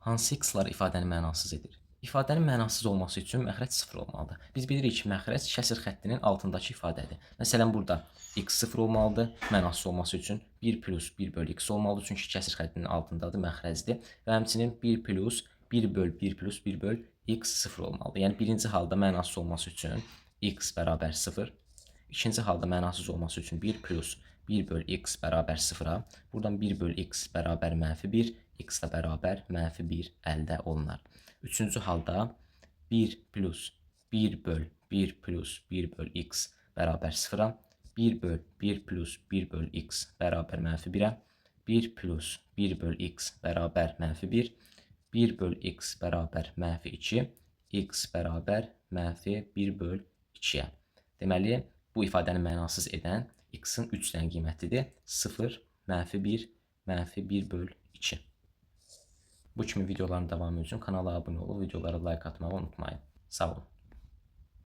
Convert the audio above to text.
Hansı x-lar ifadəni mənasız edir? İfadənin mənasız olması üçün məxrəc 0 olmalıdır. Biz bilirik ki, məxrəc kəsr xəttinin altındakı ifadədir. Məsələn, burada x 0 olmalıdır, mənasız olması üçün 1 plus 1 bölü x olmalıdır, çünki kəsr xəttinin altındadır, məxrəcdir. Və həmçinin 1 plus 1 böl 1 plus 1 böl x 0 olmalıdır. Yəni, birinci halda mənasız olması üçün x bərabər 0, ikinci halda mənasız olması üçün 1 plus 1 böl x bərabər 0-a, buradan 1 böl x bərabər -1, x də bərabər -1 əldə olunar. Üçüncü halda 1 plus 1 böl 1 plus 1 böl x bərabər 0-a, 1 böl 1 plus 1 böl x bərabər -1-ə, 1 plus 1 böl x bərabər -1, 1 böl x bərabər -2, x bərabər -1 böl 2-yə. Deməli, bu ifadəni mənasız edən x-in 3 dənə qiymətidir. 0, -1, -1 böl 2. Bu kimi videoların davamı üçün kanala abunə olub, videolara like atmağı unutmayın. Sağ olun.